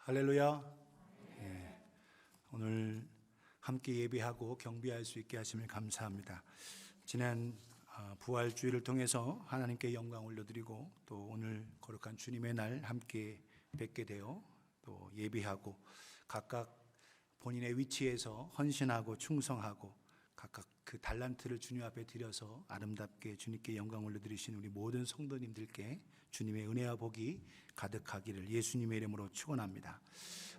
할렐루야. 예, 오늘 함께 예배하고 경배할 수 있게 하심을 감사합니다. 지난 부활주일을 통해서 하나님께 영광 올려드리고 또 오늘 거룩한 주님의 날 함께 뵙게 되어 또 예배하고 각각 본인의 위치에서 헌신하고 충성하고 각각 그 달란트를 주님 앞에 드려서 아름답게 주님께 영광 올려드리신 우리 모든 성도님들께 주님의 은혜와 복이 가득하기를 예수님의 이름으로 축원합니다.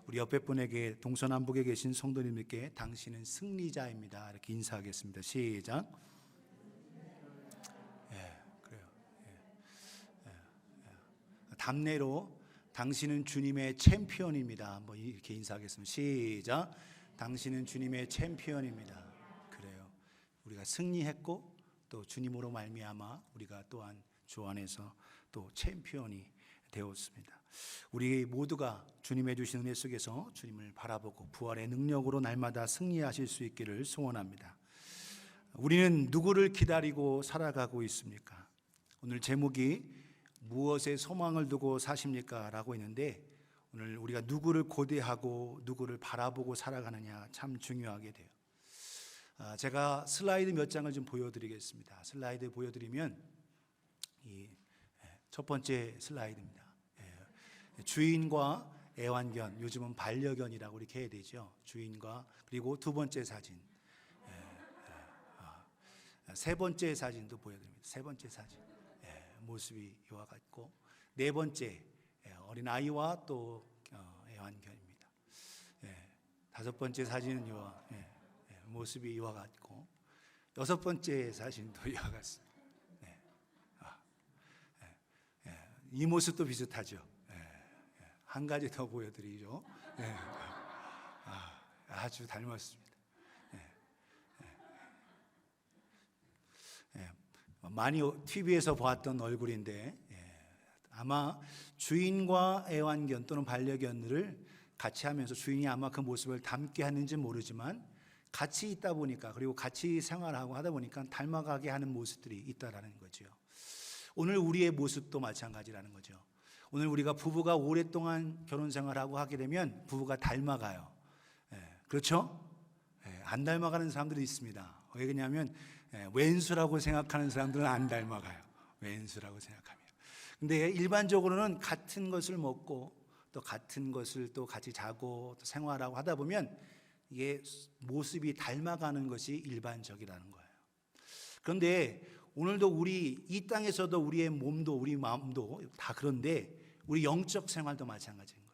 우리 옆에 분에게 동서남북에 계신 성도님들께 당신은 승리자입니다 이렇게 인사하겠습니다. 시작. 그래요. 답례로 당신은 주님의 챔피언입니다. 한번 이렇게 인사하겠습니다. 시작. 당신은 주님의 챔피언입니다. 그래요. 우리가 승리했고 또 주님으로 말미암아 우리가 또한 주 안에서 또 챔피언이 되었습니다. 우리 모두가 주님의 주신 은혜 속에서 주님을 바라보고 부활의 능력으로 날마다 승리하실 수 있기를 소원합니다. 우리는 누구를 기다리고 살아가고 있습니까? 오늘 제목이 무엇에 소망을 두고 사십니까? 라고 있는데 오늘 우리가 누구를 고대하고 누구를 바라보고 살아가느냐 참 중요하게 돼요. 제가 슬라이드 몇 장을 좀 보여드리겠습니다. 슬라이드 보여드리면 첫 번째 슬라이드입니다. 주인과 애완견, 요즘은 반려견이라고 이렇게 해야 되죠. 주인과, 그리고 두 번째 사진, 세 번째 사진도 보여드립니다. 세 번째 사진, 모습이 이와 같고, 네 번째 어린 아이와 또 애완견입니다. 다섯 번째 사진은 이와 모습이 이와 같고, 여섯 번째 사진도 이와 같습니다. 이 모습도 비슷하죠. 한 가지 더 보여드리죠. 아주 닮았습니다. 많이 TV에서 보았던 얼굴인데 아마 주인과 애완견 또는 반려견을 같이 하면서 주인이 아마 그 모습을 닮게 하는지 모르지만 같이 있다 보니까 그리고 같이 생활하고 하다 보니까 닮아가게 하는 모습들이 있다라는 거죠. 오늘 우리의 모습도 마찬가지라는 거죠. 오늘 우리가 부부가 오랫동안 결혼 생활하고 하게 되면 부부가 닮아가요. 그렇죠? 안 닮아가는 사람들이 있습니다. 왜 그러냐면 왼수라고 생각하는 사람들은 안 닮아가요. 왼수라고 생각하면. 근데 일반적으로는 같은 것을 먹고 또 같은 것을 또 같이 자고 또 생활하고 하다 보면 이게 모습이 닮아가는 것이 일반적이라는 거예요. 그런데 오늘도 우리 이 땅에서도 우리의 몸도 우리 마음도 다 그런데 우리 영적 생활도 마찬가지인 거예요.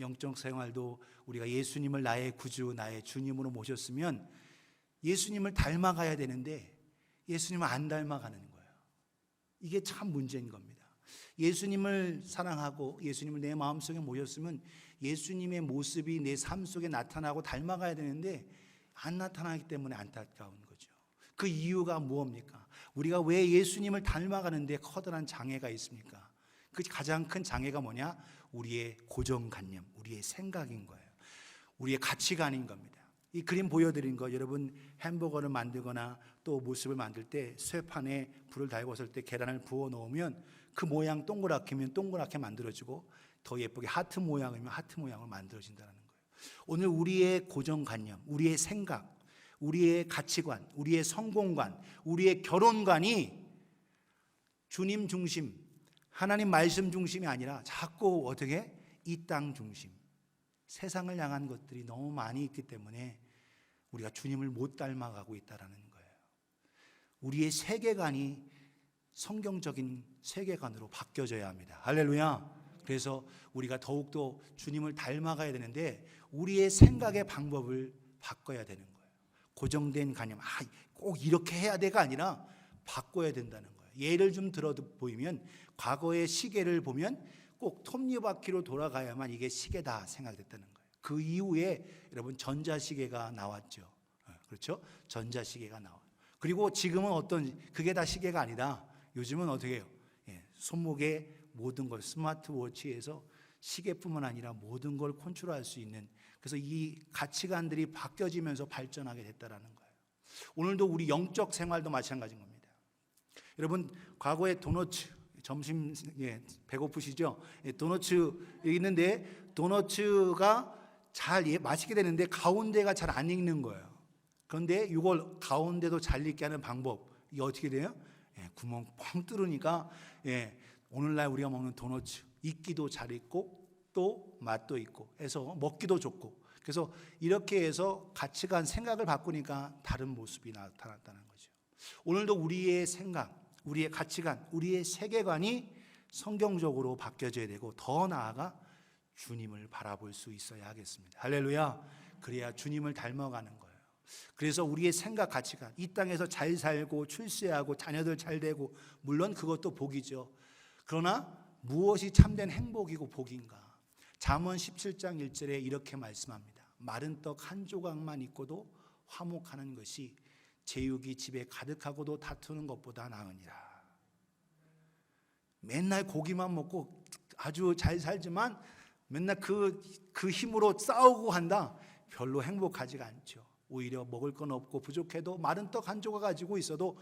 영적 생활도 우리가 예수님을 나의 구주, 나의 주님으로 모셨으면 예수님을 닮아가야 되는데 예수님을 안 닮아가는 거예요. 이게 참 문제인 겁니다. 예수님을 사랑하고 예수님을 내 마음속에 모셨으면 예수님의 모습이 내 삶 속에 나타나고 닮아가야 되는데 안 나타나기 때문에 안타까운 거죠. 그 이유가 무엇입니까? 우리가 왜 예수님을 닮아가는데 커다란 장애가 있습니까? 그 가장 큰 장애가 뭐냐? 우리의 고정관념, 우리의 생각인 거예요. 우리의 가치관인 겁니다. 이 그림 보여드린 거 여러분 햄버거를 만들거나 또 모습을 만들 때 쇠판에 불을 달궜을 때 계란을 부어 놓으면 그 모양 동그랗게면 동그랗게 만들어지고 더 예쁘게 하트 모양이면 하트 모양으로 만들어진다는 거예요. 오늘 우리의 고정관념, 우리의 생각, 우리의 가치관, 우리의 성공관, 우리의 결혼관이 주님 중심, 하나님 말씀 중심이 아니라 자꾸 어떻게 이 땅 중심, 세상을 향한 것들이 너무 많이 있기 때문에 우리가 주님을 못 닮아가고 있다는 거예요. 우리의 세계관이 성경적인 세계관으로 바뀌어져야 합니다. 할렐루야. 그래서 우리가 더욱더 주님을 닮아가야 되는데 우리의 생각의 방법을 바꿔야 되는 거예요. 고정된 관념, 꼭 이렇게 해야 돼가 아니라 바꿔야 된다는 거예요. 예를 좀 들어 보이면 과거의 시계를 보면 꼭 톱니바퀴로 돌아가야만 이게 시계다 생각됐다는 거예요. 그 이후에 여러분 전자시계가 나왔죠. 그렇죠? 전자시계가 나와요. 그리고 지금은 그게 다 시계가 아니다. 요즘은 어떻게 해요? 손목에 모든 걸 스마트워치에서 시계뿐만 아니라 모든 걸 컨트롤할 수 있는, 그래서 이 가치관들이 바뀌어지면서 발전하게 됐다는 거예요. 오늘도 우리 영적 생활도 마찬가지인 겁니다. 여러분 과거에 도너츠 점심 배고프시죠? 도너츠 있는데 도너츠가 잘 맛있게 되는데 가운데가 잘 안 익는 거예요. 그런데 이걸 가운데도 잘 익게 하는 방법, 이게 어떻게 돼요? 구멍 뻥 뚫으니까 오늘날 우리가 먹는 도너츠 익기도 잘 익고 또 맛도 있고 해서 먹기도 좋고, 그래서 이렇게 해서 가치관 생각을 바꾸니까 다른 모습이 나타났다는 거죠. 오늘도 우리의 생각, 우리의 가치관, 우리의 세계관이 성경적으로 바뀌어져야 되고, 더 나아가 주님을 바라볼 수 있어야 하겠습니다. 할렐루야. 그래야 주님을 닮아가는 거예요. 그래서 우리의 생각, 가치관, 이 땅에서 잘 살고 출세하고 자녀들 잘 되고, 물론 그것도 복이죠. 그러나 무엇이 참된 행복이고 복인가? 잠언 17장 1절에 이렇게 말씀합니다. 마른 떡 한 조각만 있고도 화목하는 것이 제육이 집에 가득하고도 다투는 것보다 나으니라. 맨날 고기만 먹고 아주 잘 살지만 맨날 그 힘으로 싸우고 한다, 별로 행복하지가 않죠. 오히려 먹을 건 없고 부족해도 마른 떡 한 조각 가지고 있어도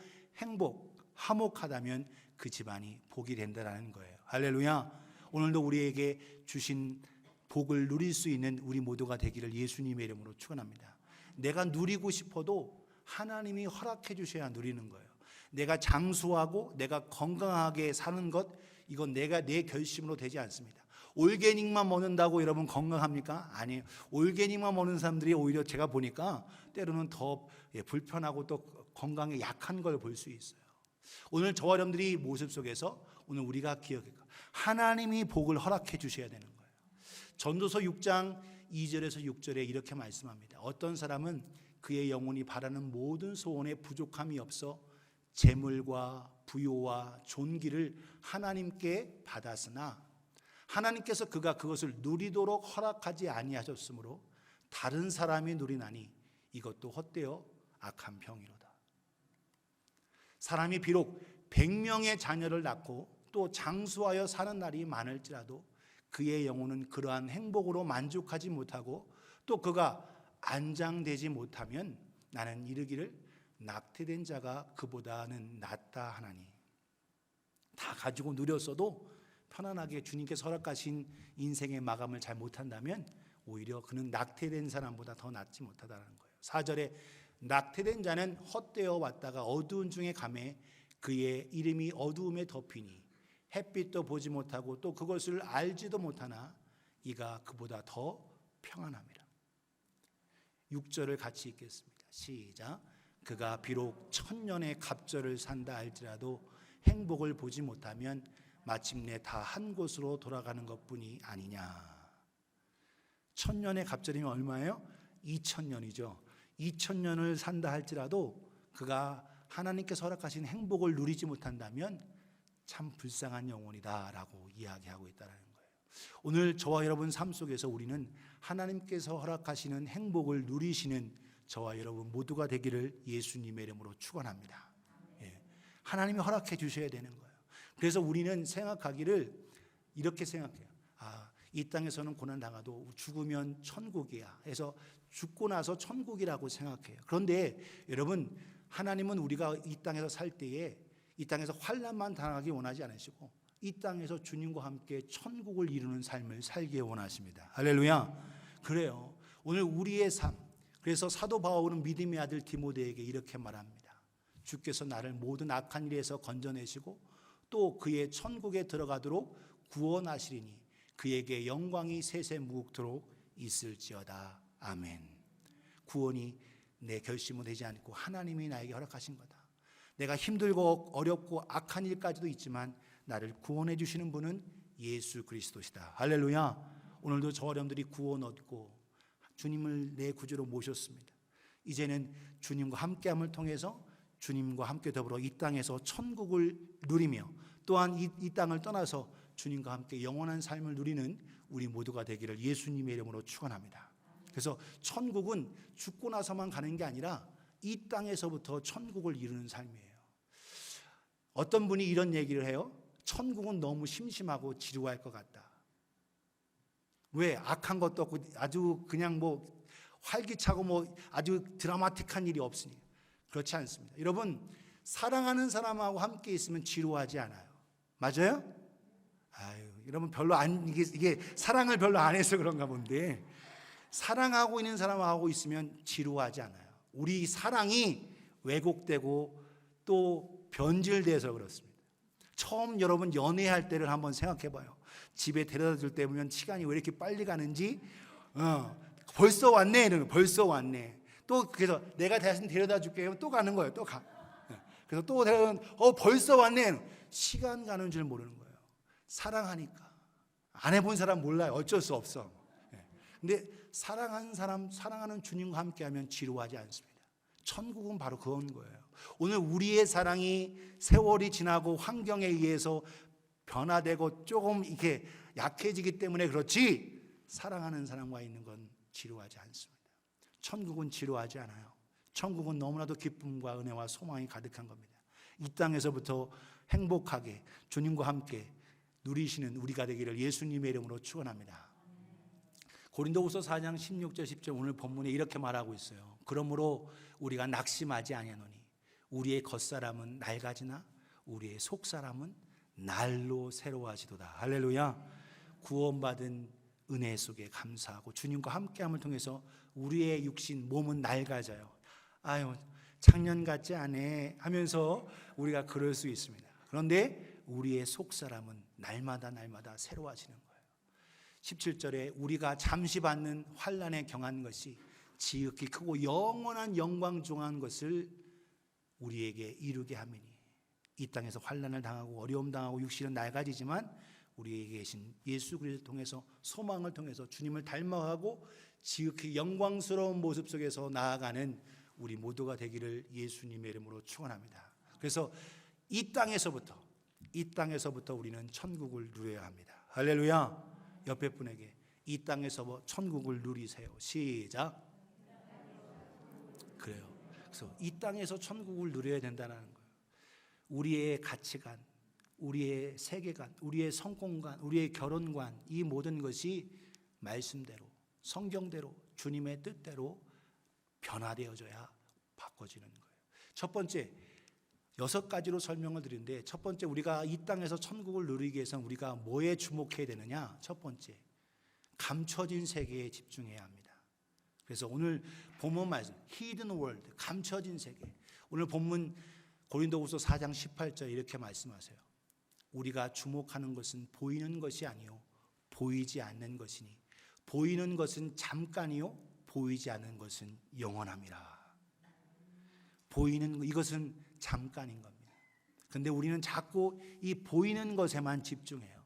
화목하다면 그 집안이 복이 된다는 거예요. 할렐루야. 오늘도 우리에게 주신 복을 누릴 수 있는 우리 모두가 되기를 예수님의 이름으로 축원합니다. 내가 누리고 싶어도 하나님이 허락해 주셔야 누리는 거예요. 내가 장수하고 내가 건강하게 사는 것, 이건 내가 내 결심으로 되지 않습니다. 올게닉만 먹는다고 여러분 건강합니까? 아니에요. 올게닉만 먹는 사람들이 오히려 제가 보니까 때로는 더 불편하고 또 건강에 약한 걸 볼 수 있어요. 오늘 저와 여러분들이 모습 속에서 오늘 우리가 기억해야 하나님이 복을 허락해 주셔야 되는 거예요. 전도서 6장 2절에서 6절에 이렇게 말씀합니다. 어떤 사람은 그의 영혼이 바라는 모든 소원에 부족함이 없어 재물과 부요와 존귀를 하나님께 받았으나 하나님께서 그가 그것을 누리도록 허락하지 아니하셨으므로 다른 사람이 누리나니 이것도 헛되어 악한 병이로다. 사람이 비록 100명의 자녀를 낳고 또 장수하여 사는 날이 많을지라도 그의 영혼은 그러한 행복으로 만족하지 못하고 또 그가 안장되지 못하면 나는 이르기를 낙태된 자가 그보다는 낫다 하나니. 다 가지고 누렸어도 편안하게 주님께서 허락하신 인생의 마감을 잘 못한다면 오히려 그는 낙태된 사람보다 더 낫지 못하다는 거예요. 4절에 낙태된 자는 헛되어 왔다가 어두운 중에 가매 그의 이름이 어두움에 덮이니 햇빛도 보지 못하고 또 그것을 알지도 못하나 이가 그보다 더 평안함이라. 6절을 같이 읽겠습니다. 시작. 그가 비록 1000년의 갑절을 산다 할지라도 행복을 보지 못하면 마침내 다 한 곳으로 돌아가는 것뿐이 아니냐. 1000년의 갑절이면 얼마예요? 2000년이죠. 2000년을 산다 할지라도 그가 하나님께서 허락하신 행복을 누리지 못한다면 참 불쌍한 영혼이다 라고 이야기하고 있다는 거예요. 오늘 저와 여러분 삶 속에서 우리는 하나님께서 허락하시는 행복을 누리시는 저와 여러분 모두가 되기를 예수님의 이름으로 축원합니다. 하나님이 허락해 주셔야 되는 거예요. 그래서 우리는 생각하기를 이렇게 생각해요. 이 땅에서는 고난당해도 죽으면 천국이야 해서 죽고 나서 천국이라고 생각해요. 그런데 여러분, 하나님은 우리가 이 땅에서 살 때에 이 땅에서 환난만 당하기 원하지 않으시고 이 땅에서 주님과 함께 천국을 이루는 삶을 살기 원하십니다. 할렐루야. 그래요. 오늘 우리의 삶, 그래서 사도 바울은 믿음의 아들 디모데에게 이렇게 말합니다. 주께서 나를 모든 악한 일에서 건져내시고 또 그의 천국에 들어가도록 구원하시리니 그에게 영광이 세세무궁토록 있을지어다. 아멘. 구원이 내 결심은 되지 않고 하나님이 나에게 허락하신 거다. 내가 힘들고 어렵고 악한 일까지도 있지만 나를 구원해 주시는 분은 예수 그리스도시다. 할렐루야. 오늘도 저와 여러분들이 구원 얻고 주님을 내 구주로 모셨습니다. 이제는 주님과 함께함을 통해서 주님과 함께 더불어 이 땅에서 천국을 누리며 또한 이 땅을 떠나서 주님과 함께 영원한 삶을 누리는 우리 모두가 되기를 예수님의 이름으로 축원합니다. 그래서 천국은 죽고 나서만 가는 게 아니라 이 땅에서부터 천국을 이루는 삶이에요. 어떤 분이 이런 얘기를 해요. 천국은 너무 심심하고 지루할 것 같다. 왜? 악한 것도 없고 아주 그냥 활기차고 아주 드라마틱한 일이 없으니. 그렇지 않습니다. 여러분, 사랑하는 사람하고 함께 있으면 지루하지 않아요. 맞아요? 여러분 별로 안 이게 사랑을 별로 안 해서 그런가 본데 사랑하고 있는 사람하고 있으면 지루하지 않아요. 우리 사랑이 왜곡되고 또 변질돼서 그렇습니다. 처음 여러분 연애할 때를 한번 생각해 봐요. 집에 데려다 줄 때 보면 시간이 왜 이렇게 빨리 가는지 벌써 왔네 이러는 벌써 왔네. 또 그래서 내가 대신 데려다 줄게 하면 또 가는 거예요. 또 가. 그래서 또 데려다 벌써 왔네. 시간 가는 줄 모르는 거예요. 사랑하니까. 안 해본 사람 몰라요. 어쩔 수 없어. 근데 사랑하는 사람, 사랑하는 주님과 함께하면 지루하지 않습니다. 천국은 바로 그런 거예요. 오늘 우리의 사랑이 세월이 지나고 환경에 의해서 변화되고 조금 이렇게 약해지기 때문에 그렇지 사랑하는 사람과 있는 건 지루하지 않습니다. 천국은 지루하지 않아요. 천국은 너무나도 기쁨과 은혜와 소망이 가득한 겁니다. 이 땅에서부터 행복하게 주님과 함께 누리시는 우리가 되기를 예수님의 이름으로 축원합니다. 고린도후서 4장 16절 10절 오늘 본문에 이렇게 말하고 있어요. 그러므로 우리가 낙심하지 아니하노니 우리의 겉사람은 낡아지나 우리의 속사람은 날로 새로워지도다. 할렐루야. 구원받은 은혜 속에 감사하고 주님과 함께함을 통해서 우리의 육신 몸은 낡아져요. 아유 작년 같지 않네 하면서 우리가 그럴 수 있습니다. 그런데 우리의 속사람은 날마다 새로워지는 거예요. 17절에 우리가 잠시 받는 환난에 경한 것이 지극히 크고 영원한 영광 중한 것을 우리에게 이루게 함이니 이 땅에서 환난을 당하고 어려움 당하고 육신은 낡아지지만 우리에게 계신 예수 그리스도를 통해서 소망을 통해서 주님을 닮아가고 지극히 영광스러운 모습 속에서 나아가는 우리 모두가 되기를 예수님의 이름으로 축원합니다. 그래서 이 땅에서부터 우리는 천국을 누려야 합니다. 할렐루야. 옆에 분에게 이 땅에서 천국을 누리세요. 시작. 그래요. 그래서 이 땅에서 천국을 누려야 된다는 거예요. 우리의 가치관, 우리의 세계관, 우리의 성공관, 우리의 결혼관 이 모든 것이 말씀대로 성경대로 주님의 뜻대로 변화되어져야 바꿔지는 거예요. 첫 번째 6가지로 설명을 드리는데 첫 번째 우리가 이 땅에서 천국을 누리기 위해서는 우리가 뭐에 주목해야 되느냐? 첫 번째 감춰진 세계에 집중해야 합니다. 그래서 오늘 본문 말씀 Hidden World 감춰진 세계 오늘 본문 고린도후서 4장 18절 이렇게 말씀하세요. 우리가 주목하는 것은 보이는 것이 아니요 보이지 않는 것이니 보이는 것은 잠깐이요 보이지 않는 것은 영원함이라. 보이는 이것은 잠깐인 겁니다. 그런데 우리는 자꾸 이 보이는 것에만 집중해요.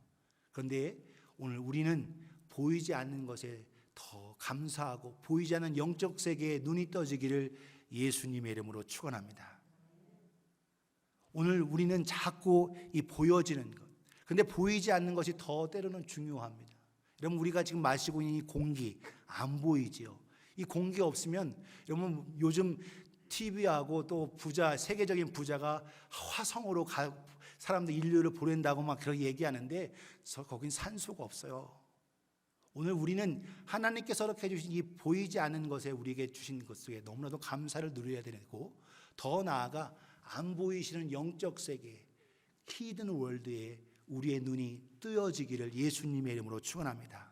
그런데 오늘 우리는 보이지 않는 것에 더 감사하고 보이지 않는 영적 세계에 눈이 떠지기를 예수님의 이름으로 축원합니다. 오늘 우리는 자꾸 이 보여지는 것, 그런데 보이지 않는 것이 더 때로는 중요합니다. 여러분 우리가 지금 마시고 있는 이 공기 안 보이지요. 이 공기 없으면 여러분 요즘 TV하고 또 부자 세계적인 부자가 화성으로 사람들 인류를 보낸다고 막 그렇게 얘기하는데 거긴 산소가 없어요. 오늘 우리는 하나님께서 이렇게 주신 이 보이지 않는 것에 우리에게 주신 것 속에 너무나도 감사를 누려야 되고 더 나아가 안 보이시는 영적 세계 히든 월드에 우리의 눈이 뜨여지기를 예수님의 이름으로 축원합니다.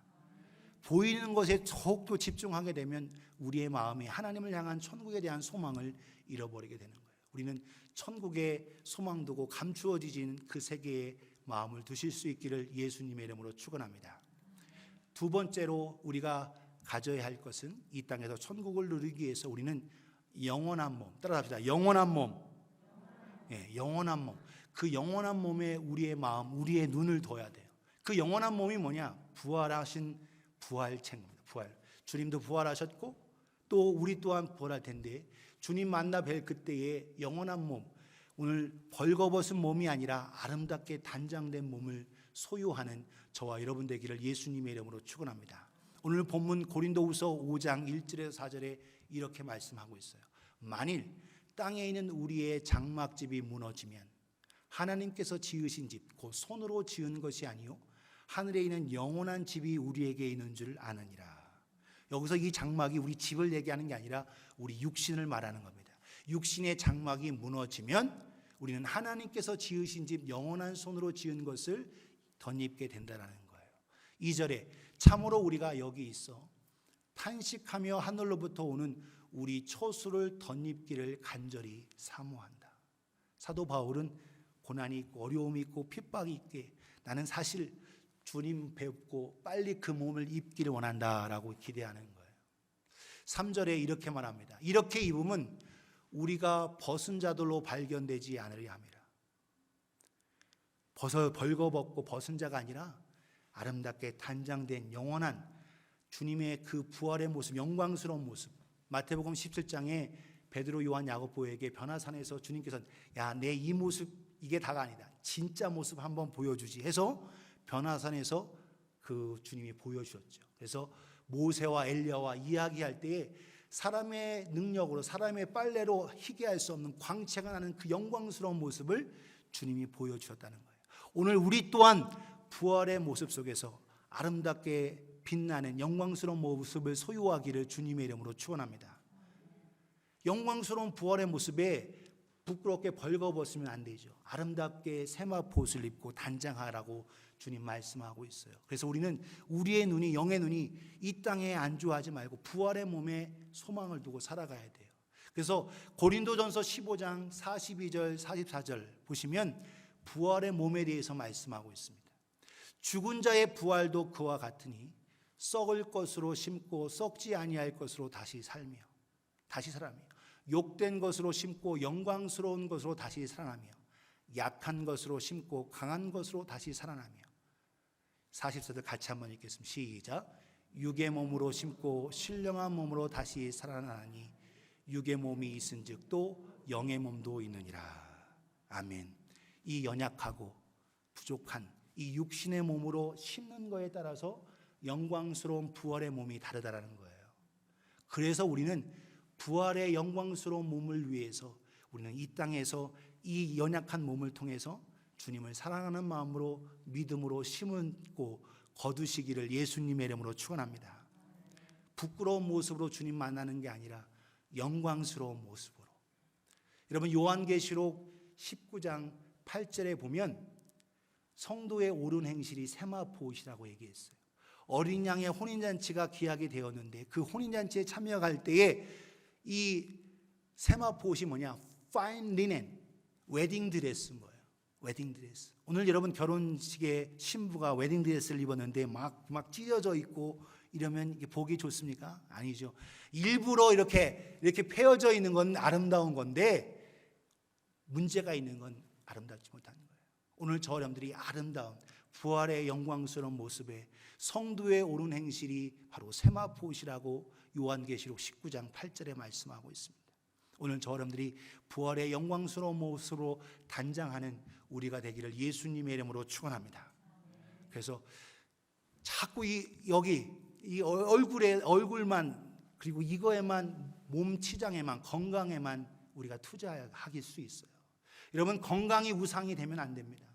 보이는 것에 더욱더 집중하게 되면 우리의 마음이 하나님을 향한 천국에 대한 소망을 잃어버리게 되는 거예요. 우리는 천국에 소망 두고 감추어지진 그 세계에 마음을 두실 수 있기를 예수님의 이름으로 축원합니다. 두 번째로 우리가 가져야 할 것은 이 땅에서 천국을 누리기 위해서 우리는 영원한 몸 따라합시다. 영원한 몸. 예, 영원한 몸. 그 영원한 몸에 우리의 마음, 우리의 눈을 둬야 돼요. 그 영원한 몸이 뭐냐? 부활하신 부활체입니다. 부활. 주님도 부활하셨고 또 우리 또한 부활할 텐데 주님 만나 뵐 그때의 영원한 몸, 오늘 벌거벗은 몸이 아니라 아름답게 단장된 몸을 소유하는 저와 여러분 되기를 예수님의 이름으로 축원합니다. 오늘 본문 고린도후서 5장 1절에서 4절에 이렇게 말씀하고 있어요. 만일 땅에 있는 우리의 장막집이 무너지면 하나님께서 지으신 집, 곧 손으로 지은 것이 아니요 하늘에 있는 영원한 집이 우리에게 있는 줄 아느니라. 여기서 이 장막이 우리 집을 얘기하는 게 아니라 우리 육신을 말하는 겁니다. 육신의 장막이 무너지면 우리는 하나님께서 지으신 집 영원한 손으로 지은 것을 덧입게 된다라는 거예요. 2절에 참으로 우리가 여기 있어 탄식하며 하늘로부터 오는 우리 초수를 덧입기를 간절히 사모한다. 사도 바울은 고난이 있고 어려움이 있고 핍박이 있기에 나는 사실 주님 뵙고 빨리 그 몸을 입기를 원한다라고 기대하는 거예요. 3절에 이렇게 말합니다. 이렇게 입으면 우리가 벗은 자들로 발견되지 않으려 함이라. 벌거벗고 벗은 자가 아니라 아름답게 단장된 영원한 주님의 그 부활의 모습, 영광스러운 모습. 마태복음 17장에 베드로, 요한, 야고보에게 변화산에서 주님께서는 야, 내 이 모습 이게 다가 아니다. 진짜 모습 한번 보여주지 해서 변화산에서 그 주님이 보여주셨죠. 그래서 모세와 엘리야와 이야기할 때에 사람의 능력으로 사람의 빨래로 희게할 수 없는 광채가 나는 그 영광스러운 모습을 주님이 보여주셨다는 거예요. 오늘 우리 또한 부활의 모습 속에서 아름답게 빛나는 영광스러운 모습을 소유하기를 주님의 이름으로 축원합니다. 영광스러운 부활의 모습에 부끄럽게 벌거벗으면 안 되죠. 아름답게 세마포옷을 입고 단장하라고 주님 말씀하고 있어요. 그래서 우리는 우리의 눈이, 영의 눈이 이 땅에 안주하지 말고 부활의 몸에 소망을 두고 살아가야 돼요. 그래서 고린도전서 15장 42절 44절 보시면 부활의 몸에 대해서 말씀하고 있습니다. 죽은 자의 부활도 그와 같으니 썩을 것으로 심고 썩지 아니할 것으로 다시 살며 욕된 것으로 심고 영광스러운 것으로 다시 살아나며 약한 것으로 심고 강한 것으로 다시 살아나며 44절 같이 한번 읽겠습니다. 시작. 육의 몸으로 심고 신령한 몸으로 다시 살아나니 육의 몸이 있은즉 또 영의 몸도 있느니라. 아멘. 이 연약하고 부족한 이 육신의 몸으로 심는 거에 따라서 영광스러운 부활의 몸이 다르다라는 거예요. 그래서 우리는 부활의 영광스러운 몸을 위해서 우리는 이 땅에서 이 연약한 몸을 통해서 주님을 사랑하는 마음으로 믿음으로 심고 거두시기를 예수님의 이름으로 축원합니다. 부끄러운 모습으로 주님 만나는 게 아니라 영광스러운 모습으로. 여러분 요한계시록 19장 8절에 보면 성도의 옳은 행실이 세마포옷이라고 얘기했어요. 어린 양의 혼인잔치가 기약이 되었는데 그 혼인잔치에 참여할 때에 이 세마포옷이 뭐냐? fine linen, 웨딩 드레스인 거예요. 웨딩 드레스. 오늘 여러분 결혼식에 신부가 웨딩 드레스를 입었는데 막 찢어져 있고 이러면 이게 보기 좋습니까? 아니죠. 일부러 이렇게 펴져 있는 건 아름다운 건데 문제가 있는 건 아름답지 못하는 거예요. 오늘 저 여러분들이 아름다운 부활의 영광스러운 모습에 성도의 옳은 행실이 바로 세마포옷이라고 요한계시록 19장 8절에 말씀하고 있습니다. 오늘 저 여러분들이 부활의 영광스러운 모습으로 단장하는 우리가 되기를 예수님의 이름으로 축원합니다. 그래서 자꾸 여기 얼굴만 그리고 이거에만 몸 치장에만 건강에만 우리가 투자하길 수 있어요. 여러분 건강이 우상이 되면 안 됩니다.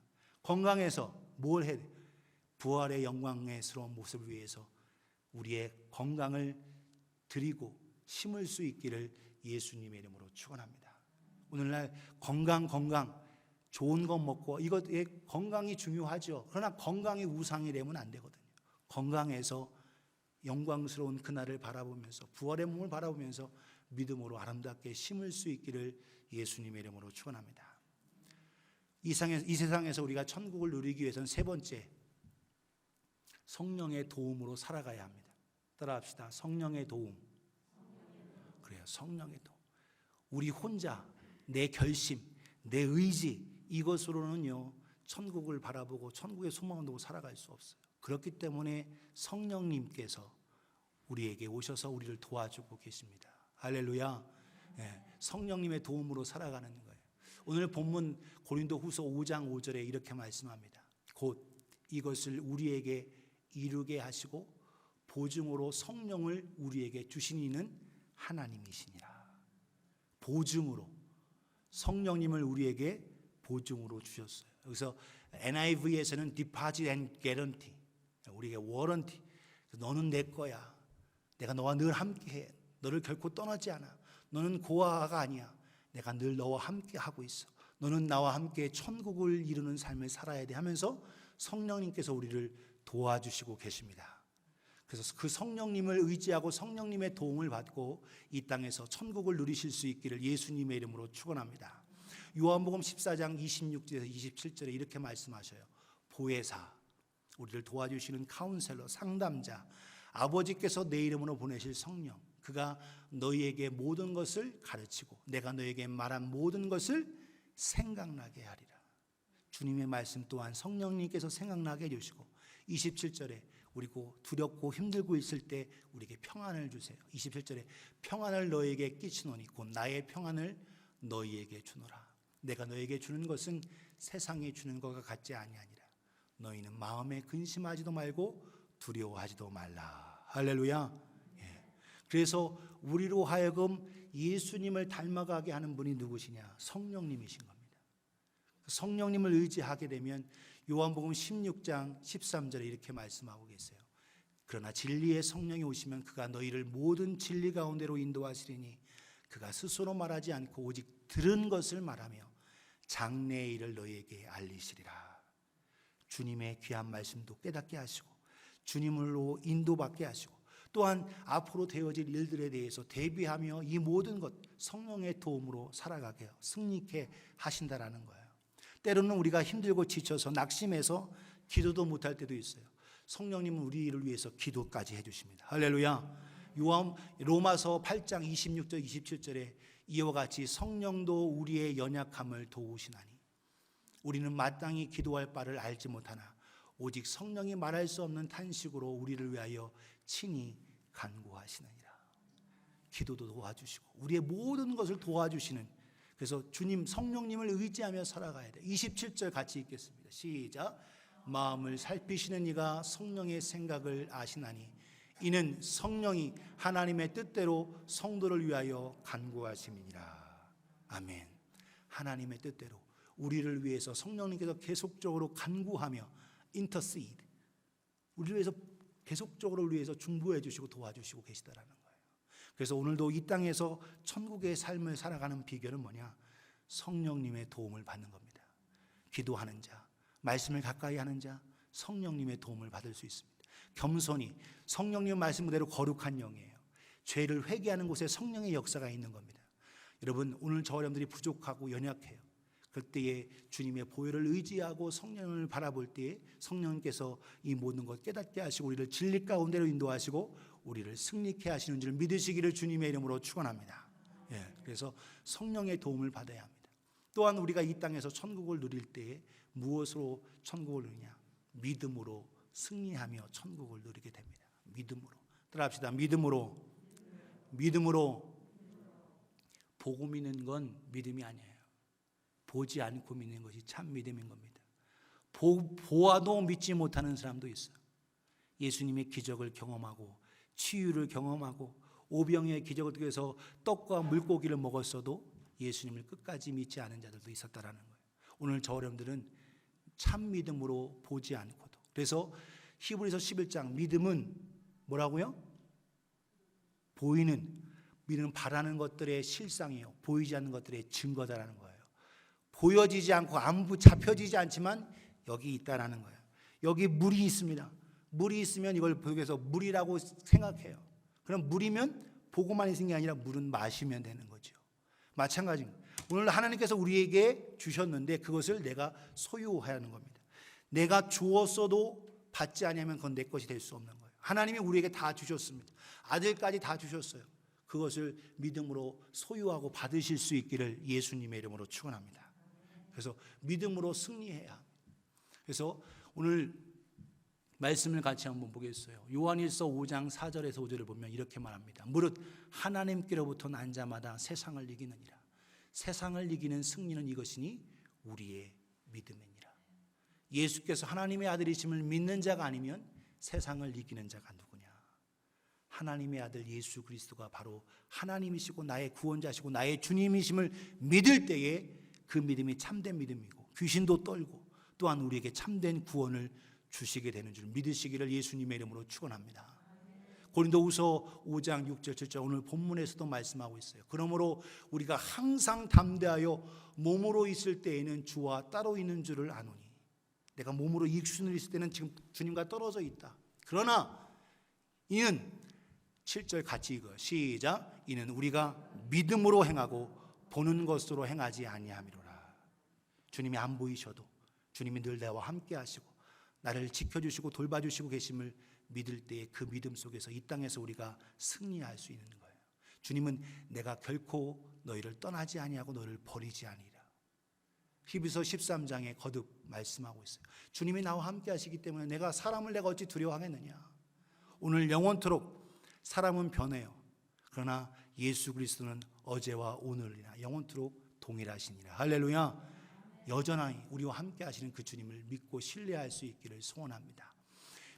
건강에서 뭘 해야 돼요? 부활의 영광스러운 모습을 위해서 우리의 건강을 드리고 심을 수 있기를 예수님의 이름으로 축원합니다. 오늘날 건강 좋은 것 먹고 이것의 건강이 중요하죠. 그러나 건강이 우상이 되면 안 되거든요. 건강에서 영광스러운 그날을 바라보면서 부활의 몸을 바라보면서 믿음으로 아름답게 심을 수 있기를 예수님의 이름으로 축원합니다. 이 세상에서 우리가 천국을 누리기 위해서는 세 번째 성령의 도움으로 살아가야 합니다. 따라합시다. 성령의 도움. 그래요. 성령의 도움. 우리 혼자 내 결심, 내 의지 이것으로는요 천국을 바라보고 천국의 소망을 두고 살아갈 수 없어요. 그렇기 때문에 성령님께서 우리에게 오셔서 우리를 도와주고 계십니다. 할렐루야. 네, 성령님의 도움으로 살아가는 거예요. 오늘 본문 고린도후서 5장 5절에 이렇게 말씀합니다. 곧 이것을 우리에게 이루게 하시고 보증으로 성령을 우리에게 주신 이는 하나님이시니라. 보증으로 성령님을 우리에게 보증으로 주셨어요. 여기서 NIV에서는 deposit and guarantee, 우리에게 워런티. 너는 내 거야. 내가 너와 늘 함께해. 너를 결코 떠나지 않아. 너는 고아가 아니야. 내가 늘 너와 함께 하고 있어. 너는 나와 함께 천국을 이루는 삶을 살아야 돼 하면서 성령님께서 우리를 도와주시고 계십니다. 그래서 그 성령님을 의지하고 성령님의 도움을 받고 이 땅에서 천국을 누리실 수 있기를 예수님의 이름으로 축원합니다. 요한복음 14장 26절에서 27절에 이렇게 말씀하셔요. 보혜사, 우리를 도와주시는 카운셀러, 상담자, 아버지께서 내 이름으로 보내실 성령, 그가 너희에게 모든 것을 가르치고 내가 너희에게 말한 모든 것을 생각나게 하리라. 주님의 말씀 또한 성령님께서 생각나게 해주시고 27절에 우리고 두렵고 힘들고 있을 때 우리에게 평안을 주세요. 27절에 평안을 너희에게 끼치노니 곧 나의 평안을 너희에게 주노라. 내가 너희에게 주는 것은 세상에 주는 것과 같지 아니하니라. 너희는 마음에 근심하지도 말고 두려워하지도 말라. 할렐루야. 그래서 우리로 하여금 예수님을 닮아가게 하는 분이 누구시냐? 성령님이신 겁니다. 성령님을 의지하게 되면 요한복음 16장 13절에 이렇게 말씀하고 계세요. 그러나 진리의 성령이 오시면 그가 너희를 모든 진리 가운데로 인도하시리니 그가 스스로 말하지 않고 오직 들은 것을 말하며 장래의 일을 너희에게 알리시리라. 주님의 귀한 말씀도 깨닫게 하시고 주님으로 인도받게 하시고 또한 앞으로 되어질 일들에 대해서 대비하며 이 모든 것 성령의 도움으로 살아가게 승리케 하신다라는 거예요. 때로는 우리가 힘들고 지쳐서 낙심해서 기도도 못할 때도 있어요. 성령님은 우리를 위해서 기도까지 해주십니다. 할렐루야. 로마서 8장 26절 27절에 이와 같이 성령도 우리의 연약함을 도우시나니 우리는 마땅히 기도할 바를 알지 못하나 오직 성령이 말할 수 없는 탄식으로 우리를 위하여 친히 간구하시느니라. 기도도 도와주시고 우리의 모든 것을 도와주시는, 그래서 주님 성령님을 의지하며 살아가야 돼. 27절 같이 읽겠습니다. 시작. 마음을 살피시는 이가 성령의 생각을 아시나니 이는 성령이 하나님의 뜻대로 성도를 위하여 간구하심이니라. 아멘. 하나님의 뜻대로 우리를 위해서 성령님께서 계속적으로 간구하며 인터시드, 우리를 위해서 계속적으로 우리 위해서 중보해 주시고 도와주시고 계시다라는 거예요. 그래서 오늘도 이 땅에서 천국의 삶을 살아가는 비결은 뭐냐? 성령님의 도움을 받는 겁니다. 기도하는 자, 말씀을 가까이 하는 자, 성령님의 도움을 받을 수 있습니다. 겸손히 성령님 말씀 그대로 거룩한 영이에요. 죄를 회개하는 곳에 성령의 역사가 있는 겁니다. 여러분, 오늘 저 여러분들이 부족하고 연약해요. 그때에 주님의 보혈을 의지하고 성령을 바라볼 때에 성령님께서 이 모든 것 깨닫게 하시고 우리를 진리 가운데로 인도하시고 우리를 승리케 하시는 줄 믿으시기를 주님의 이름으로 축원합니다. 그래서 성령의 도움을 받아야 합니다. 또한 우리가 이 땅에서 천국을 누릴 때에 무엇으로 천국을 누리냐? 믿음으로 승리하며 천국을 누리게 됩니다. 믿음으로. 따라합시다. 믿음으로. 보고 믿는 건 믿음이 아니에요. 보지 않고 믿는 것이 참 믿음인 겁니다. 보아도 믿지 못하는 사람도 있어요. 예수님의 기적을 경험하고 치유를 경험하고 오병이의 기적을 통해서 떡과 물고기를 먹었어도 예수님을 끝까지 믿지 않은 자들도 있었다라는 거예요. 오늘 저 여러분들은 참 믿음으로 보지 않고도. 그래서 히브리서 11장 믿음은 뭐라고요? 믿음은 바라는 것들의 실상이요 보이지 않는 것들의 증거다라는 거예요. 보여지지 않고 안 잡혀지지 않지만 여기 있다라는 거예요. 여기 물이 있습니다. 물이 있으면 이걸 보여서 물이라고 생각해요. 그럼 물이면 보고만 있는 게 아니라 물은 마시면 되는 거죠. 마찬가지입니다. 오늘 하나님께서 우리에게 주셨는데 그것을 내가 소유하는 겁니다. 내가 주었어도 받지 않으면 그건 내 것이 될 수 없는 거예요. 하나님이 우리에게 다 주셨습니다. 아들까지 다 주셨어요. 그것을 믿음으로 소유하고 받으실 수 있기를 예수님의 이름으로 축원합니다. 그래서 믿음으로 승리해야 합니다. 그래서 오늘 말씀을 같이 한번 보겠어요. 요한일서 5장 4절에서 5절을 보면 이렇게 말합니다. 무릇 하나님께로부터 난 자마다 세상을 이기느니라. 세상을 이기는 승리는 이것이니 우리의 믿음이니라. 예수께서 하나님의 아들이심을 믿는 자가 아니면 세상을 이기는 자가 누구냐? 하나님의 아들 예수 그리스도가 바로 하나님이시고 나의 구원자시고 나의 주님이심을 믿을 때에 그 믿음이 참된 믿음이고 귀신도 떨고 또한 우리에게 참된 구원을 주시게 되는 줄 믿으시기를 예수님의 이름으로 축원합니다. 고린도후서 5장 6절 7절 오늘 본문에서도 말씀하고 있어요. 그러므로 우리가 항상 담대하여 몸으로 있을 때에는 주와 따로 있는 줄을 아노니 내가 몸으로 익순을 있을 때는 지금 주님과 떨어져 있다. 그러나 이는 7절 같이 읽어요. 시작. 이는 우리가 믿음으로 행하고 보는 것으로 행하지 아니함이로라. 주님이 안 보이셔도 주님이 늘 나와 함께 하시고 나를 지켜주시고 돌봐주시고 계심을 믿을 때에 그 믿음 속에서 이 땅에서 우리가 승리할 수 있는 거예요. 주님은 내가 결코 너희를 떠나지 아니하고 너를 버리지 아니라. 히브리서 13장에 거듭 말씀하고 있어요. 주님이 나와 함께 하시기 때문에 내가 어찌 두려워하겠느냐. 오늘 영원토록 사람은 변해요. 그러나 예수 그리스도는 어제와 오늘이나 영원토록 동일하시니라. 할렐루야. 여전히 우리와 함께 하시는 그 주님을 믿고 신뢰할 수 있기를 소원합니다.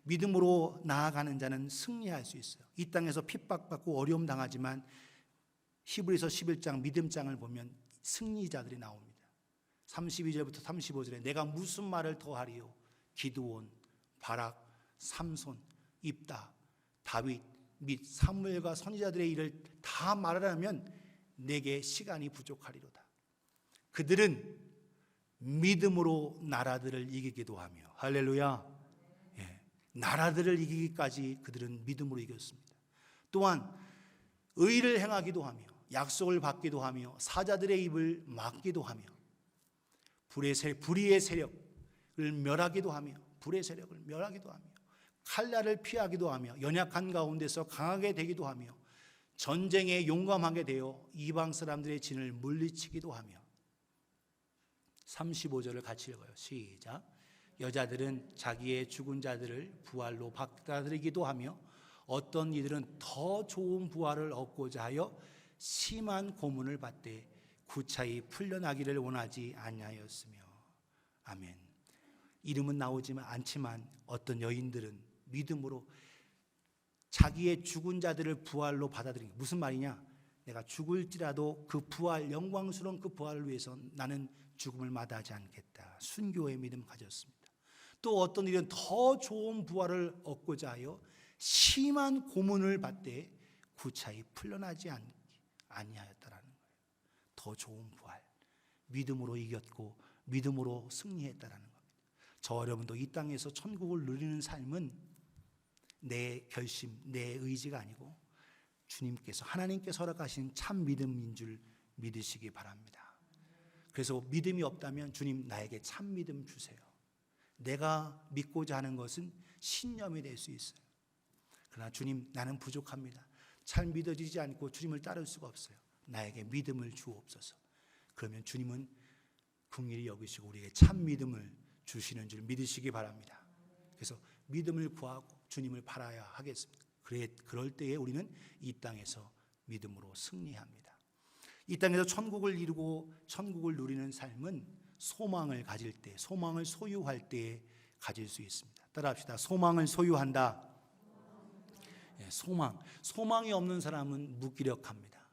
믿음으로 나아가는 자는 승리할 수 있어요. 이 땅에서 핍박받고 어려움 당하지만 히브리서 11장 믿음장을 보면 승리자들이 나옵니다. 32절부터 35절에 내가 무슨 말을 더하리요? 기드온, 바락, 삼손, 입다, 다윗 및 사무엘과 선지자들의 일을 다 말하려면 내게 시간이 부족하리로다. 그들은 믿음으로 나라들을 이기기도 하며, 할렐루야. 예, 나라들을 이기기까지 그들은 믿음으로 이겼습니다. 또한 의를 행하기도 하며 약속을 받기도 하며 사자들의 입을 막기도 하며 불의의 세력을 멸하기도 하며 칼날을 피하기도 하며 연약한 가운데서 강하게 되기도 하며 전쟁에 용감하게 되어 이방 사람들의 진을 물리치기도 하며. 35절을 같이 읽어요. 시작. 여자들은 자기의 죽은 자들을 부활로 받아들이기도 하며 어떤 이들은 더 좋은 부활을 얻고자 하여 심한 고문을 받되 구차히 풀려나기를 원하지 아니하였으며. 아멘. 이름은 나오지 않지만 어떤 여인들은 믿음으로 자기의 죽은 자들을 부활로 받아들인 게 무슨 말이냐? 내가 죽을지라도 그 부활, 영광스러운 그 부활을 위해서 나는 죽음을 마다하지 않겠다. 순교의 믿음 가졌습니다. 또 어떤 일은 더 좋은 부활을 얻고자 하여 심한 고문을 받되 구차히 풀려나지 아니하였다라는 거예요. 더 좋은 부활, 믿음으로 이겼고 믿음으로 승리했다라는 겁니다. 저 여러분도 이 땅에서 천국을 누리는 삶은 내 결심, 내 의지가 아니고 주님께서, 하나님께서 허락하신 참 믿음인 줄 믿으시기 바랍니다. 그래서 믿음이 없다면 주님 나에게 참 믿음 주세요. 내가 믿고자 하는 것은 신념이 될 수 있어요. 그러나 주님 나는 부족합니다. 잘 믿어지지 않고 주님을 따를 수가 없어요. 나에게 믿음을 주옵소서. 그러면 주님은 긍휼히 여기시고 우리에게 참 믿음을 주시는 줄 믿으시기 바랍니다. 그래서 믿음을 구하고 주님을 바라야 하겠습니다. 그럴 때에 우리는 이 땅에서 믿음으로 승리합니다. 이 땅에서 천국을 이루고 천국을 누리는 삶은 소망을 가질 때, 소망을 소유할 때에 가질 수 있습니다. 따라합시다. 소망을 소유한다. 소망이 없는 사람은 무기력합니다.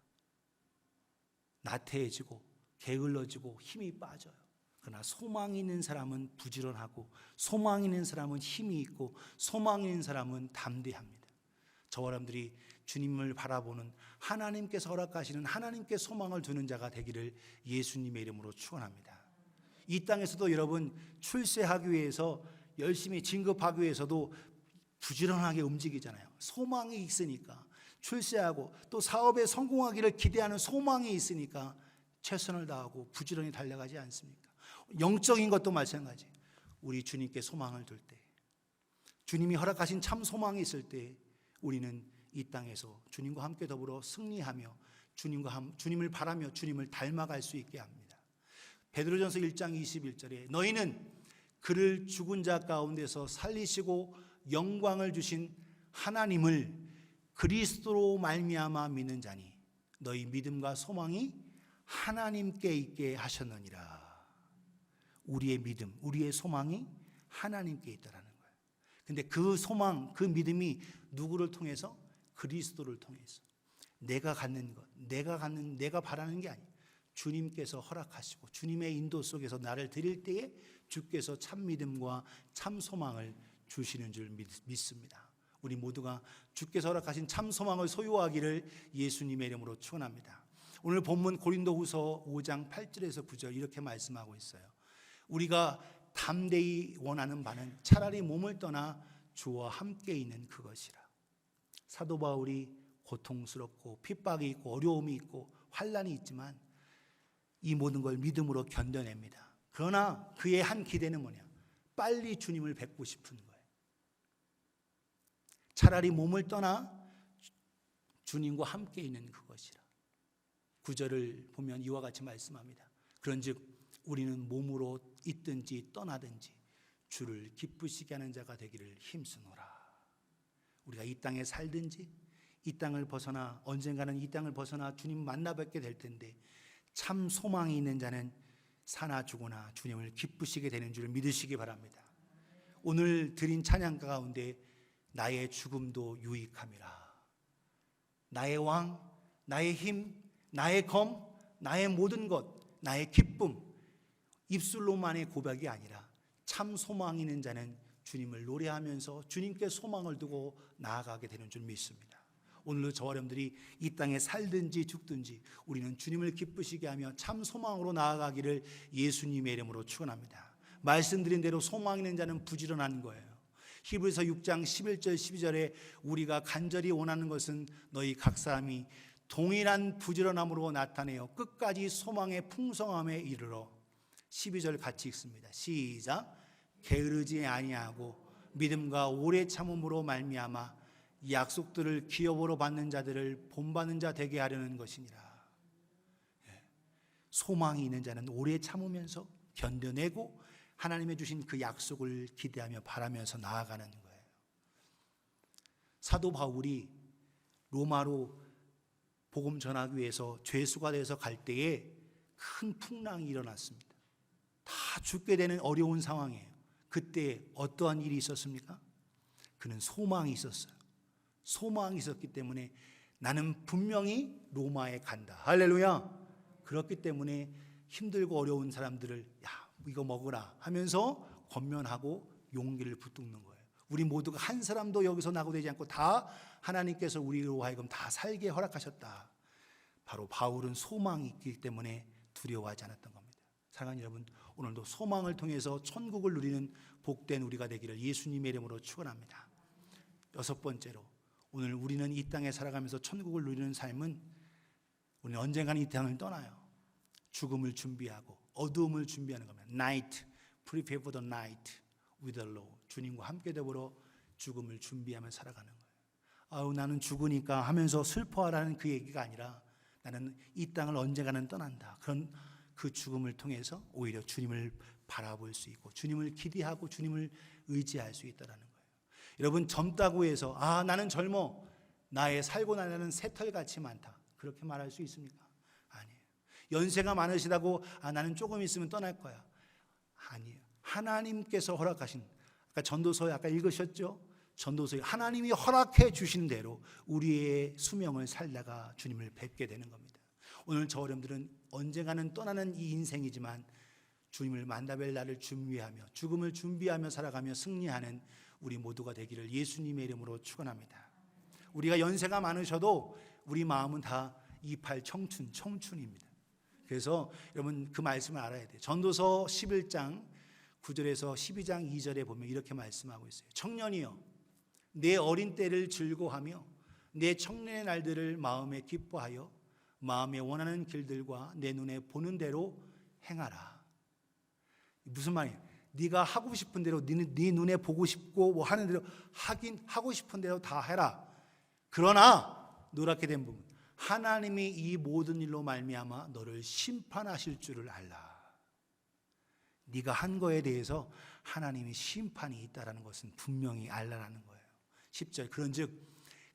나태해지고 게을러지고 힘이 빠져요. 그러나 소망이 있는 사람은 부지런하고 소망이 있는 사람은 힘이 있고 소망이 있는 사람은 담대합니다. 저와 여러분들이 주님을 바라보는 하나님께서 허락하시는 하나님께 소망을 두는 자가 되기를 예수님의 이름으로 축원합니다. 이 땅에서도 여러분 출세하기 위해서 열심히 진급하기 위해서도 부지런하게 움직이잖아요. 소망이 있으니까 출세하고 또 사업에 성공하기를 기대하는 소망이 있으니까 최선을 다하고 부지런히 달려가지 않습니까? 영적인 것도 마찬가지. 우리 주님께 소망을 둘 때, 주님이 허락하신 참 소망이 있을 때 우리는 이 땅에서 주님과 함께 더불어 승리하며 주님을 바라며 주님을 닮아갈 수 있게 합니다. 베드로전서 1장 21절에 너희는 그를 죽은 자 가운데서 살리시고 영광을 주신 하나님을 그리스도로 말미암아 믿는 자니 너희 믿음과 소망이 하나님께 있게 하셨느니라. 우리의 믿음, 우리의 소망이 하나님께 있다라는 거예요. 근데 그 소망, 그 믿음이 누구를 통해서? 그리스도를 통해서. 내가 갖는 것, 내가 바라는 게 아니에요. 주님께서 허락하시고 주님의 인도 속에서 나를 드릴 때에 주께서 참 믿음과 참 소망을 주시는 줄 믿습니다. 우리 모두가 주께서 허락하신 참 소망을 소유하기를 예수님의 이름으로 축원합니다. 오늘 본문 고린도후서 5장 8절에서 9절 이렇게 말씀하고 있어요. 우리가 담대히 원하는 바는 차라리 몸을 떠나 주와 함께 있는 그것이라. 사도 바울이 고통스럽고 핍박이 있고 어려움이 있고 환난이 있지만 이 모든 걸 믿음으로 견뎌냅니다. 그러나 그의 한 기대는 뭐냐? 빨리 주님을 뵙고 싶은 거예요. 차라리 몸을 떠나 주님과 함께 있는 그것이라. 9절을 보면 이와 같이 말씀합니다. 그런즉 우리는 몸으로 있든지 떠나든지 주를 기쁘시게 하는 자가 되기를 힘쓰노라. 우리가 이 땅에 살든지 이 땅을 벗어나 언젠가는 이 땅을 벗어나 주님 만나 뵙게 될 텐데 참 소망이 있는 자는 사나 죽으나 주님을 기쁘시게 되는 줄 믿으시기 바랍니다. 오늘 드린 찬양가 가운데 나의 죽음도 유익함이라. 나의 왕, 나의 힘, 나의 검, 나의 모든 것, 나의 기쁨, 입술로만의 고백이 아니라 참 소망 있는 자는 주님을 노래하면서 주님께 소망을 두고 나아가게 되는 줄 믿습니다. 오늘도 저와 여러분들이 이 땅에 살든지 죽든지 우리는 주님을 기쁘시게 하며 참 소망으로 나아가기를 예수님의 이름으로 축원합니다. 말씀드린 대로 소망 있는 자는 부지런한 거예요. 히브리서 6장 11절 12절에 우리가 간절히 원하는 것은 너희 각 사람이 동일한 부지런함으로 나타내어 끝까지 소망의 풍성함에 이르러. 12절 같이 읽습니다. 시작. 게으르지 아니하고 믿음과 오래 참음으로 말미암아 약속들을 기업으로 받는 자들을 본받는 자 되게 하려는 것이니라. 소망이 있는 자는 오래 참으면서 견뎌내고 하나님의 주신 그 약속을 기대하며 바라면서 나아가는 거예요. 사도 바울이 로마로 복음 전하기 위해서 죄수가 돼서 갈 때에 큰 풍랑이 일어났습니다. 다 죽게 되는 어려운 상황이에요. 그때 어떠한 일이 있었습니까? 그는 소망이 있었어요. 소망이 있었기 때문에 나는 분명히 로마에 간다. 할렐루야. 그렇기 때문에 힘들고 어려운 사람들을 야 이거 먹으라 하면서 권면하고 용기를 붙드는 거예요. 우리 모두가 한 사람도 여기서 낙오되지 않고 다 하나님께서 우리로 하여금 다 살게 허락하셨다. 바로 바울은 소망이 있기 때문에 두려워하지 않았던 겁니다. 사랑하는 여러분, 오늘도 소망을 통해서 천국을 누리는 복된 우리가 되기를 예수님의 이름으로 축원합니다. 여섯 번째로, 오늘 우리는 이 땅에 살아가면서 천국을 누리는 삶은 우리는 언젠가는 이 땅을 떠나요. 죽음을 준비하고 어두움을 준비하는 겁니다. Night, prepare for the night with the Lord. 주님과 함께 더불어 죽음을 준비하며 살아가는 거예요. 아우 나는 죽으니까 하면서 슬퍼하라는 그 얘기가 아니라 나는 이 땅을 언젠가는 떠난다. 그런 그 죽음을 통해서 오히려 주님을 바라볼 수 있고 주님을 기대하고 주님을 의지할 수 있다는 거예요. 여러분 젊다고 해서 아 나는 젊어 나의 살고 나는 새털같이 많다 그렇게 말할 수 있습니까? 아니에요. 연세가 많으시다고 아 나는 조금 있으면 떠날 거야. 아니에요. 하나님께서 허락하신 아까 전도서에 아까 읽으셨죠? 전도서에 하나님이 허락해 주신 대로 우리의 수명을 살다가 주님을 뵙게 되는 겁니다. 오늘 저 어른들은 언젠가는 떠나는 이 인생이지만 주님을 만나뵐 날을 준비하며 죽음을 준비하며 살아가며 승리하는 우리 모두가 되기를 예수님의 이름으로 축원합니다. 우리가 연세가 많으셔도 우리 마음은 다 28 청춘입니다. 그래서 여러분 그 말씀을 알아야 돼요. 전도서 11장 9절에서 12장 2절에 보면 이렇게 말씀하고 있어요. 청년이여 내 어린 때를 즐거워하며 내 청년의 날들을 마음에 기뻐하여 마음에 원하는 길들과 내 눈에 보는 대로 행하라. 무슨 말이에요? 네가 하고 싶은 대로 네 눈에 보고 싶고 뭐 하는 대로 하고 싶은 대로 다 해라. 그러나 노랗게 된 부분 하나님이 이 모든 일로 말미암아 너를 심판하실 줄을 알라. 네가 한 거에 대해서 하나님이 심판이 있다라는 것은 분명히 알라라는 거예요. 10절 그런즉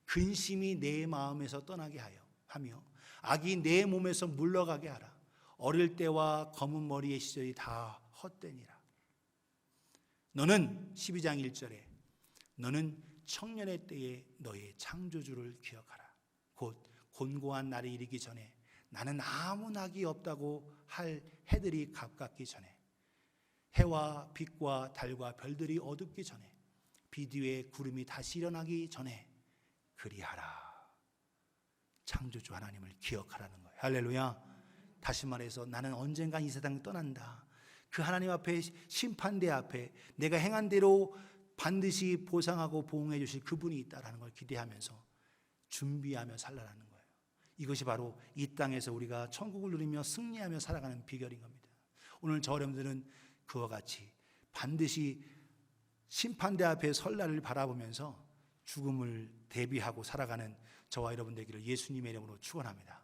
근심이 내 마음에서 떠나게 하며 악이 내 몸에서 물러가게 하라. 어릴 때와 검은 머리의 시절이 다 헛되니라. 너는 12장 1절에 너는 청년의 때에 너의 창조주를 기억하라. 곧 곤고한 날이 이르기 전에 나는 아무 낙이 없다고 할 해들이 가깝기 전에 해와 빛과 달과 별들이 어둡기 전에 비 뒤에 구름이 다시 일어나기 전에 그리하라. 창조주 하나님을 기억하라는 거예요. 할렐루야. 다시 말해서 나는 언젠가 이 세상을 떠난다. 그 하나님 앞에 심판대 앞에 내가 행한 대로 반드시 보상하고 보응해 주실 그분이 있다라는 걸 기대하면서 준비하며 살라라는 거예요. 이것이 바로 이 땅에서 우리가 천국을 누리며 승리하며 살아가는 비결인 겁니다. 오늘 저 여러분들은 그와 같이 반드시 심판대 앞에 설 날을 바라보면서 죽음을 대비하고 살아가는 저와 여러분 되기를 예수님의 이름으로 축원합니다.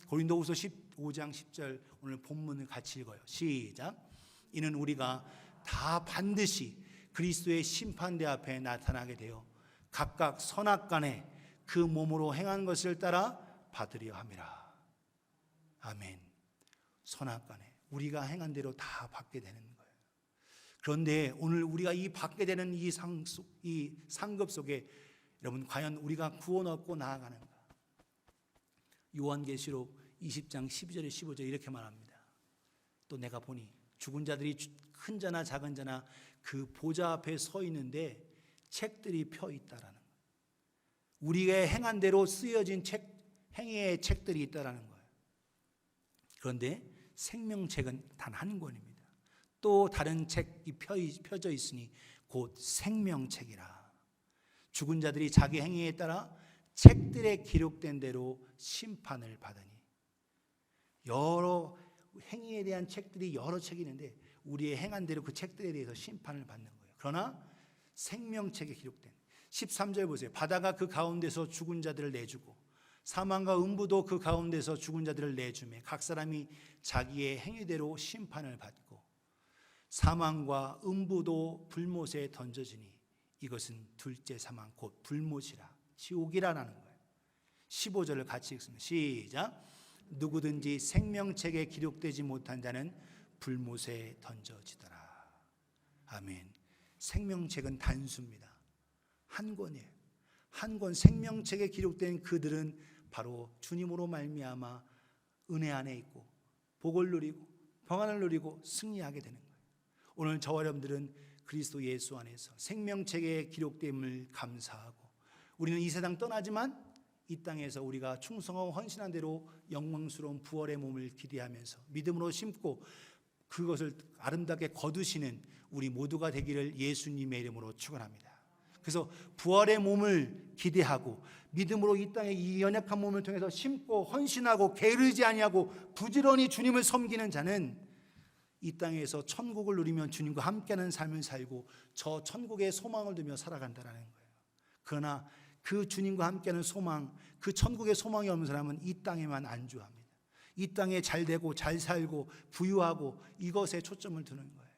고린도후서 15장 10절 오늘 본문을 같이 읽어요. 시작. 이는 우리가 다 반드시 그리스도의 심판대 앞에 나타나게 되어 각각 선악간에 그 몸으로 행한 것을 따라 받으려 함이라. 아멘. 선악간에 우리가 행한 대로 다 받게 되는 거예요. 그런데 오늘 우리가 이 받게 되는 이 상급 속에 여러분 과연 우리가 구원 얻고 나아가는가? 요한계시록 20장 12절에 15절 이렇게 말합니다. 또 내가 보니 죽은 자들이 큰 자나 작은 자나 그 보좌 앞에 서 있는데 책들이 펴 있다라는 거예요. 우리가 행한 대로 쓰여진 행위의 책들이 있다라는 거예요. 그런데 생명책은 단 한 권입니다. 또 다른 책이 펴져 있으니 곧 생명책이라. 죽은 자들이 자기 행위에 따라 책들에 기록된 대로 심판을 받으니. 여러 행위에 대한 책들이 여러 책이 있는데 우리의 행한 대로 그 책들에 대해서 심판을 받는 거예요. 그러나 생명책에 기록된 13절 보세요. 바다가 그 가운데서 죽은 자들을 내주고 사망과 음부도 그 가운데서 죽은 자들을 내주매 각 사람이 자기의 행위대로 심판을 받고 사망과 음부도 불못에 던져지니 이것은 둘째 사망 곧 불못이라 지옥이라는 거예요. 15절을 같이 읽습니다. 시작. 누구든지 생명책에 기록되지 못한 자는 불못에 던져지더라. 아멘. 생명책은 단수입니다. 한 권이에요. 한 권 생명책에 기록된 그들은 바로 주님으로 말미암아 은혜 안에 있고 복을 누리고 평안을 누리고 승리하게 되는 거예요. 오늘 저와 여러분들은 그리스도 예수 안에서 생명책에 기록됨을 감사하고 우리는 이 세상 떠나지만 이 땅에서 우리가 충성하고 헌신한 대로 영광스러운 부활의 몸을 기대하면서 믿음으로 심고 그것을 아름답게 거두시는 우리 모두가 되기를 예수님의 이름으로 축원합니다. 그래서 부활의 몸을 기대하고 믿음으로 이 땅에 이 연약한 몸을 통해서 심고 헌신하고 게으르지 아니하고 부지런히 주님을 섬기는 자는 이 땅에서 천국을 누리며 주님과 함께하는 삶을 살고 저 천국의 소망을 두며 살아간다는 거예요. 그러나 그 주님과 함께하는 소망, 그 천국의 소망이 없는 사람은 이 땅에만 안주합니다. 이 땅에 잘 되고 잘 살고 부유하고 이것에 초점을 두는 거예요.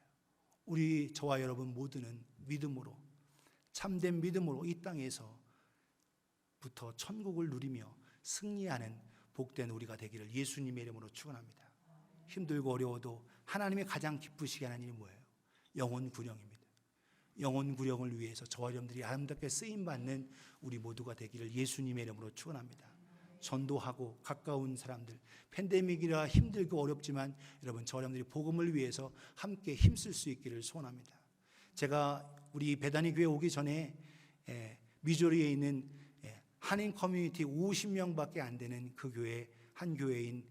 우리 저와 여러분 모두는 믿음으로 참된 믿음으로 이 땅에서부터 천국을 누리며 승리하는 복된 우리가 되기를 예수님의 이름으로 축원합니다. 힘들고 어려워도 하나님이 가장 기쁘시게 하는 일이 뭐예요? 영혼 구령입니다. 영혼 구령을 위해서 저와 여러분들이 아름답게 쓰임받는 우리 모두가 되기를 예수님의 이름으로 축원합니다. 전도하고 가까운 사람들, 팬데믹이라 힘들고 어렵지만 여러분 저와 여러분들이 복음을 위해서 함께 힘쓸 수 있기를 소원합니다. 제가 우리 베다니 교회 오기 전에 미주리에 있는 한인 커뮤니티 50명밖에 안 되는 그 교회 한 교회인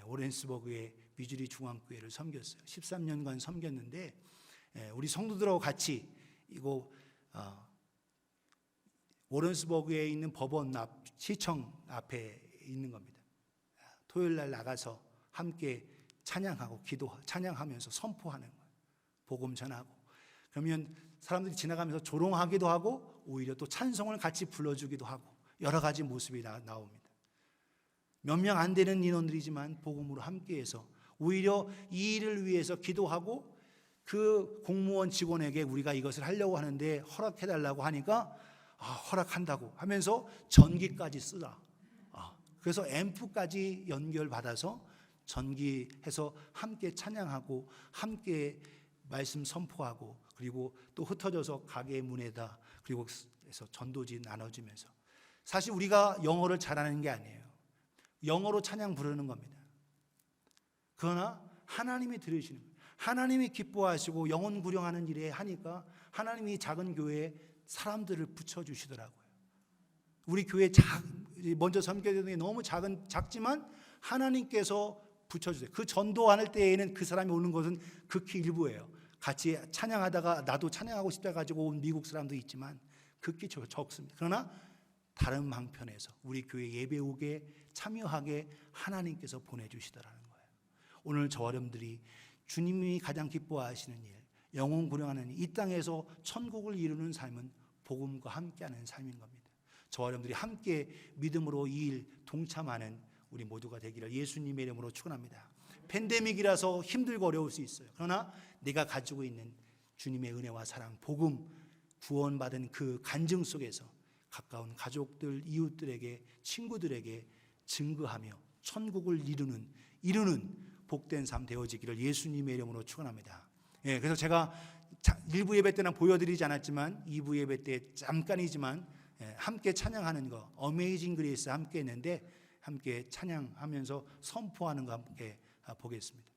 오렌스버그의 미주리 중앙교회를 섬겼어요. 13년간 섬겼는데 우리 성도들하고 같이 이거 오렌스버그에 있는 법원 앞 시청 앞에 있는 겁니다. 토요일 날 나가서 함께 찬양하고 찬양하면서 선포하는 거예요. 복음 전하고. 그러면 사람들이 지나가면서 조롱하기도 하고 오히려 또 찬송을 같이 불러주기도 하고 여러 가지 모습이 나옵니다. 몇 명 안 되는 인원들이지만 복음으로 함께해서 오히려 이 일을 위해서 기도하고 그 공무원 직원에게 우리가 이것을 하려고 하는데 허락해달라고 하니까 허락한다고 하면서 전기까지 쓰라. 그래서 앰프까지 연결받아서 전기해서 함께 찬양하고 함께 말씀 선포하고 그리고 또 흩어져서 가게 문에다 그리고 해서 전도지 나눠주면서 사실 우리가 영어를 잘하는 게 아니에요. 영어로 찬양 부르는 겁니다. 그러나 하나님이 들으시는 거예요. 하나님이 기뻐하시고 영혼 구령하는 일에 하니까 하나님이 작은 교회에 사람들을 붙여주시더라고요. 우리 교회 먼저 섬겨야 되는 게 너무 작지만 하나님께서 붙여주세요. 그 전도하는 때에는 그 사람이 오는 것은 극히 일부예요. 같이 찬양하다가 나도 찬양하고 싶다 가지고 온 미국 사람도 있지만 극히 적습니다. 그러나 다른 방편에서 우리 교회 예배 오게 참여하게 하나님께서 보내주시더라는 거예요. 오늘 저와 여러분들이 주님이 가장 기뻐하시는 일, 영혼 구령하는 이 땅에서 천국을 이루는 삶은 복음과 함께하는 삶인 겁니다. 저와 여러분들이 함께 믿음으로 이 일 동참하는 우리 모두가 되기를 예수님의 이름으로 축원합니다. 팬데믹이라서 힘들고 어려울 수 있어요. 그러나 내가 가지고 있는 주님의 은혜와 사랑, 복음, 구원받은 그 간증 속에서 가까운 가족들, 이웃들에게, 친구들에게 증거하며 천국을 이루는 복된 삶 되어지기를 예수님의 이름으로 축원합니다. 예, 그래서 제가 1부 예배 때는 보여드리지 않았지만 2부 예배 때 잠깐이지만 함께 찬양하는 거, 어메이징 그레이스 함께 했는데 함께 찬양하면서 선포하는 거 함께 보겠습니다.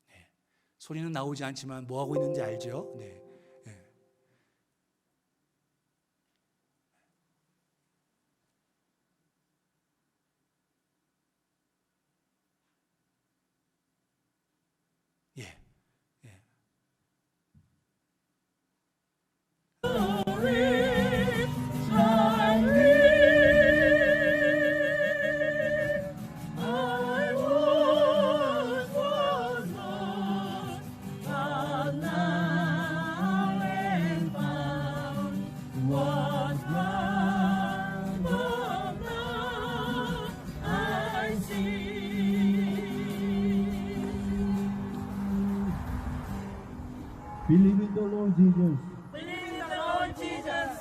네, 소리는 나오지 않지만 뭐 하고 있는지 알죠? 네. 예. 예. Believe in the Lord Jesus, Believe in the Lord Jesus,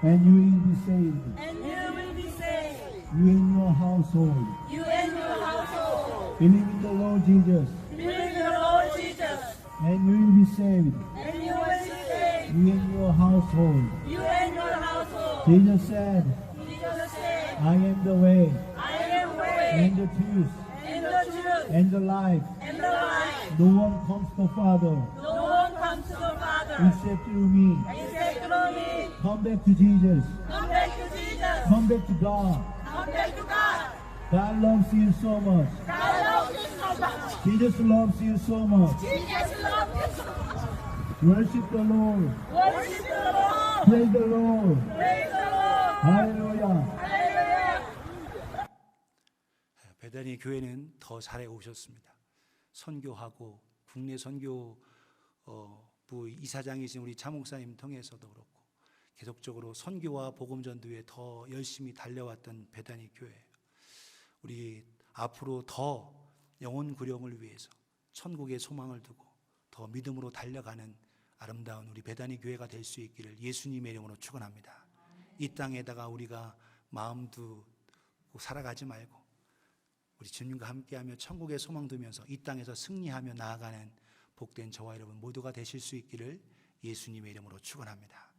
and you will be saved, and you will be saved, you and your household. you and your household. Believe in the Lord Jesus, Believe in the Lord Jesus, and you will be saved, and you will be saved, you and your household. you and your household. Jesus said, Jesus said, I am the way, I am the way, and the truth, and the truth, and the life. and the life. No one comes to the Father No one comes to the Father except through me. except through me. Come back to Jesus. Come back to Jesus. Come back to God. Come back to God. God loves you so much. God loves you so much. Jesus loves you so much. Jesus loves you so much. Worship the Lord. Worship the Lord. Praise the Lord. Praise the Lord. Hallelujah. Hallelujah. 베다니 교회는 더 잘해 오셨습니다. 선교하고 국내 선교부 이사장이신 우리 차목사님 통해서도 그렇고 계속적으로 선교와 복음 전도에 더 열심히 달려왔던 베다니 교회. 우리 앞으로 더 영혼 구령을 위해서 천국의 소망을 두고 더 믿음으로 달려가는 아름다운 우리 베다니 교회가 될 수 있기를 예수님의 이름으로 축원합니다. 이 땅에다가 우리가 마음 두고 살아가지 말고 우리 주님과 함께하며 천국의 소망 두면서 이 땅에서 승리하며 나아가는 복된 저와 여러분 모두가 되실 수 있기를 예수님의 이름으로 축원합니다.